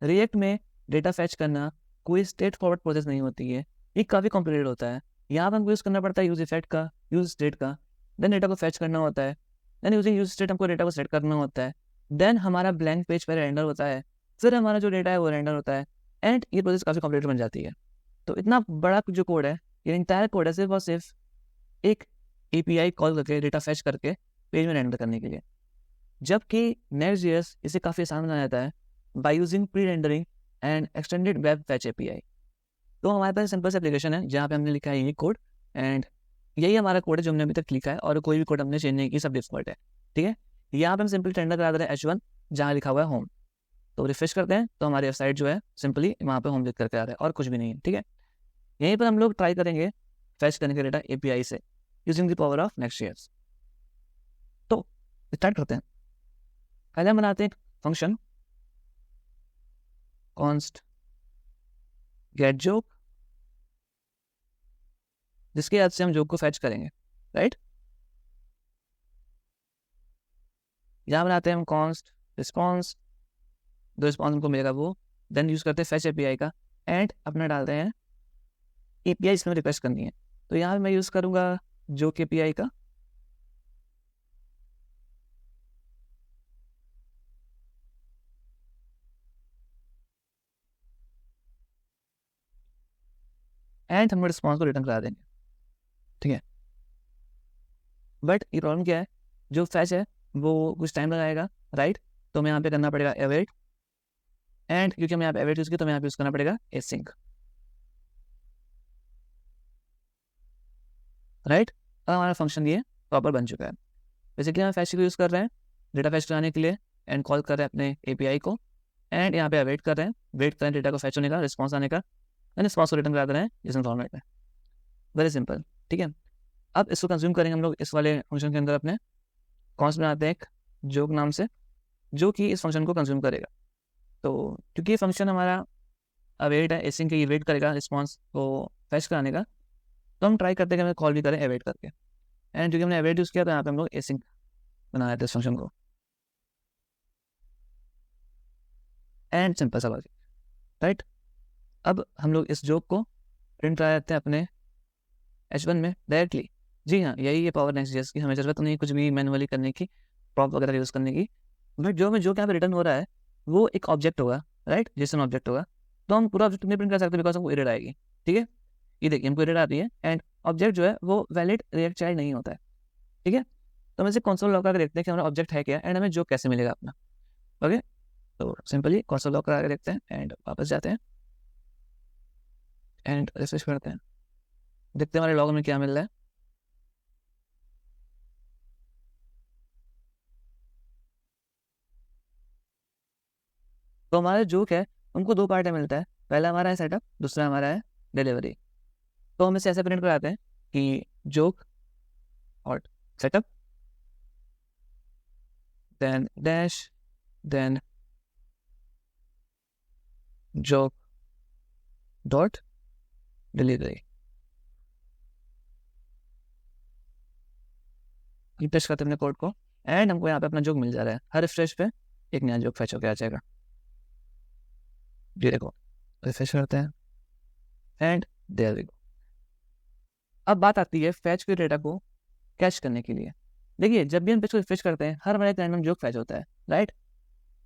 React में data fetch करना कोई स्ट्रेट फॉरवर्ड प्रोसेस नहीं होती है, ये काफ़ी कॉम्प्लिकेटेड होता है। यहाँ पर हमको यूज़ करना पड़ता है यूज इफेक्ट का, यूज स्टेट का, देन डेटा को फैच करना होता है, देन यूजिंग यूज स्टेट हमको डेटा को सेट करना होता है, देन हमारा ब्लैंक पेज पर रेंडर होता है, फिर हमारा जो डेटा है वो रेंडर होता है, एंड ये प्रोसेस काफ़ी कॉम्प्लिकेटेड बन जाती है। तो इतना बड़ा जो कोड है, ये इंटायर कोड है सिर्फ और सिर्फ एक API कॉल करके डेटा फैच करके पेज में रेंडर करने के लिए, जबकि Next.js इसे काफ़ी आसान बना जाता है by using pre rendering and extended web fetch API। तो हमारे पास सिंपल सा एप्लीकेशन है जहाँ पे हमने लिखा है ये कोड, एंड यही हमारा कोड है जो हमने अभी तक लिखा है, और कोई भी कोड हमने चेंज नहीं की, सब डिफॉल्ट है। ठीक है, यहाँ पे हम सिंपली रेंडर करा दे रहे हैं H1 जहाँ लिखा हुआ है होम। तो रिफ्रेश करते हैं तो हमारी वेबसाइट जो है सिंपली वहाँ पे होम लिख करके आ रहा है और कुछ भी नहीं है। ठीक है, यहीं पर हम लोग ट्राई करेंगे फैच करने का डेटा API से using the power of Next.js। तो स्टार्ट करते हैं। पहले हम बनाते हैं फंक्शन कॉन्स्ट गेट जोक, जिसके बाद से हम जोक को फैच करेंगे, राइट। यहाँ बनाते हैं हम कॉन्स्ट रिस्पॉन्स, जो रिस्पॉन्स हमको मिलेगा वो, देन यूज करते हैं फैच API का, एंड अपना डालते हैं API इसमें रिक्वेस्ट करनी है। तो यहाँ मैं यूज करूँगा जोक API का, एंड हम रिस्पॉन्स को रिटर्न करा देंगे। ठीक है, बट ये प्रॉब्लम क्या है, जो फैच है वो कुछ टाइम लगाएगा, राइट। तो हमें यहाँ पे करना पड़ेगा अवेट, एंड क्योंकि हमें यहाँ पे अवेट यूज किया तो हमें यहाँ पे यूज करना पड़ेगा एसिंक, राइट। अब हमारा फंक्शन ये प्रॉपर बन चुका है। बेसिकली हम फैच को यूज़ कर रहे हैं डेटा फैच कराने के लिए, एंड कॉल कर रहे हैं अपने API को, एंड यहाँ पे वेट कर रहे हैं, वेट कर रहे हैं डेटा को फैच होने का, रिस्पॉन्स आने का, एंड रिस्पॉन्स को रिटर्न करा दे रहे हैं जिस फॉर्मेट में। Very simple. ठीक है, अब इसको कंज्यूम करेंगे हम लोग इस वाले फंक्शन के अंदर, अपने कॉन्स्ट बनाते हैं एक जोक नाम से, जो कि इस फंक्शन को कंज्यूम करेगा। तो क्योंकि ये फंक्शन हमारा अवेट है, एसिंक के वेट करेगा रिस्पॉन्स को फैच कराने का, तो हम ट्राई करते हैं कि हमें कॉल भी करें अवेट करके, एंड क्योंकि हमने अवेट यूज़ किया तो यहाँ पे हम लोग एसिंक बनाया था इस फंक्शन को, एंड सिंपल सा लॉजिक, राइट। अब हम लोग इस जोक को प्रिंट करा देते हैं अपने H1 में डायरेक्टली। जी हाँ, यही है पावर Next.js की, हमें ज़रूरत नहीं कुछ भी मैनुअली करने की, प्रॉप वगैरह यूज़ करने की। बट जो यहाँ पे रिटर्न हो रहा है वो एक ऑब्जेक्ट होगा, राइट, JSON ऑब्जेक्ट होगा। तो हम पूरा ऑब्जेक्ट नहीं प्रिंट कर सकते बिकॉज हमको एरर आएगी। ठीक है, ये देखिए हमको एरर आती है, एंड ऑब्जेक्ट जो है वो वैलिड रिएक्ट चाइल्ड नहीं होता है। ठीक है, तो हम इसे कंसोल लॉग करके देखते हैं कि हमारा ऑब्जेक्ट है क्या, एंड हमें जो कैसे मिलेगा अपना। ओके, तो सिंपली कंसोल लॉग करा के देखते हैं, एंड वापस जाते हैं एंड रिफ्रेश करते हैं, देखते हैं हमारे लॉग में क्या मिल रहा है। तो हमारा जोक है उनको दो पार्ट में मिलता है, पहला हमारा है सेटअप, दूसरा हमारा है डिलीवरी। तो हम इसे ऐसे प्रिंट कराते हैं कि जोक और setup, then dash, then joke dot delivery. Refresh करते हैं अपने कोड को, एंड हमको यहाँ पे अपना जोक मिल जा रहा है, हर रिफ्रेश पे एक नया जोक फैच होकर आ जाएगा। ये देखो, रिफ्रेश करते हैं, एंड देयर वी गो। अब बात आती है फैच के डेटा को कैच करने के लिए। देखिए जब भी हम पेज को रिफ्रेश करते हैं हर हमारा एक रैंडम जोक फैच होता है, right.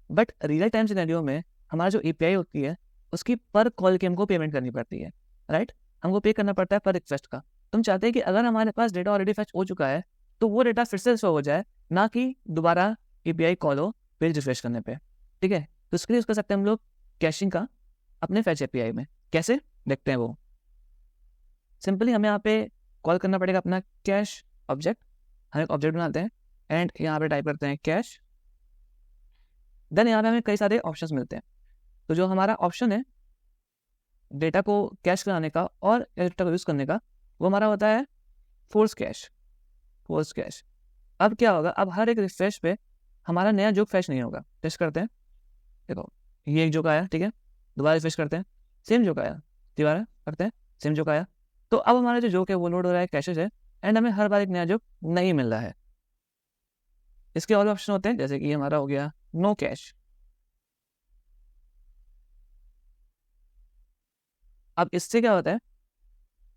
But real time scenario में हमारा जो API होती है उसकी पर कॉल की हमको पेमेंट करनी पड़ती है, राइट। हमको पे करना पड़ता है पर रिक्वेस्ट का। तुम चाहते हैं कि अगर हमारे पास डेटा ऑलरेडी फैच हो चुका है तो वो डेटा फिर से शो हो जाए, ना कि दोबारा API कॉल हो पेज रिफ्रेश करने पे। ठीक है, तो इसके लिए यूज कर सकते हैं हम लोग कैशिंग का अपने फैच API में। कैसे देखते हैं वो, सिंपली हमें यहाँ पे कॉल करना पड़ेगा अपना कैश ऑब्जेक्ट। हम एक ऑब्जेक्ट बनाते हैं, एंड यहाँ पे टाइप करते हैं कैश, देन यहाँ पे हमें कई सारे ऑप्शंस मिलते हैं। तो जो हमारा ऑप्शन है डेटा को कैश कराने का और डेटा को यूज़ करने का, वो हमारा होता है फोर्स कैश। फोर्स कैश अब क्या होगा, अब हर एक रिफ्रेश पे हमारा नया जोक फैच नहीं होगा। टेस्ट करते हैं, देखो ये एक जोक आया, ठीक है, दोबारा रिफ्रेश करते हैं, सेम जोक आया, दोबारा करते हैं, सेम जोक आया। तो अब हमारा जो जोक है वो लोड हो रहा है, कैशेज है, एंड हमें हर बार एक नया जोक नहीं मिल रहा है। इसके और ऑप्शन होते हैं, जैसे कि हमारा हो गया नो कैश, अब इससे क्या होता है,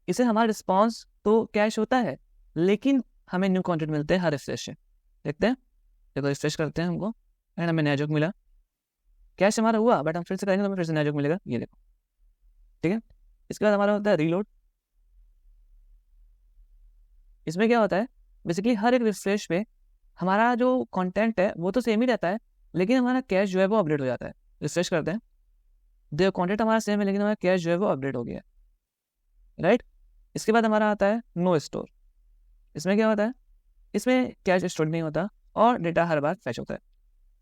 इसे हमारा रिस्पॉन्स तो कैश होता है, लेकिन हमें न्यू कंटेंट मिलते हैं हर रिफ्रेश से। देखते हैं, देखो रिफ्रेश करते हैं हमको एंड हमें नया जोक मिला। कैश हमारा हुआ, बट हम फिर से करेंगे तो हमें फिर से नया जोक मिलेगा, ये देखो। ठीक है, इसके बाद हमारा होता है रीलोड। इसमें क्या होता है, बेसिकली हर एक रिफ्रेश पे हमारा जो कंटेंट है वो तो सेम ही रहता है, लेकिन हमारा कैश जो है वो अपडेट हो जाता है। रिफ्रेश करते हैं, जो कंटेंट हमारा सेम है लेकिन हमारा कैश जो है वो अपडेट हो गया है, राइट। इसके बाद हमारा आता है नो स्टोर। इसमें क्या होता है, इसमें कैश स्टोर नहीं होता और डेटा हर बार फैच होता है।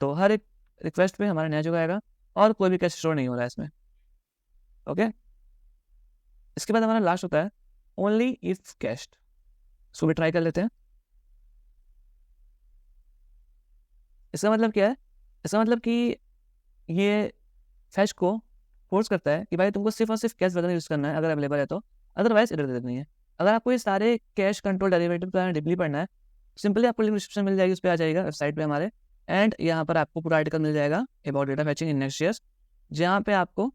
तो हर एक रिक्वेस्ट पे हमारा नया जो आएगा और कोई भी कैश स्टोर नहीं हो रहा है इसमें। ओके, इसके बाद हमारा लास्ट होता है ओनली इफ कैश्ड। इसको भी ट्राई कर लेते हैं। इसका मतलब क्या है, इसका मतलब कि ये फैच को फोर्स करता है कि भाई तुमको सिर्फ और सिर्फ कैश वगैरह यूज़ करना है अगर अवेलेबल है तो, अदरवाइज एरर दे देनी है। अगर आपको ये सारे कैश कंट्रोल डेरिवेटिव का डीपली पढ़ना है, सिंपली आपको लिंक डिस्क्रिप्शन मिल जाएगी, उस पर आ जाएगा वेबसाइट पे हमारे, एंड यहाँ पर आपको पूरा आर्टिकल मिल जाएगा अबाउट डेटा फैचिंग इन नेक्स्ट.js, जहाँ पे आपको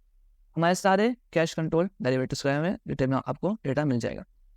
हमारे सारे कैश कंट्रोल डेरिवेटिव्स के बारे में डिटेल में आपको डेटा मिल जाएगा।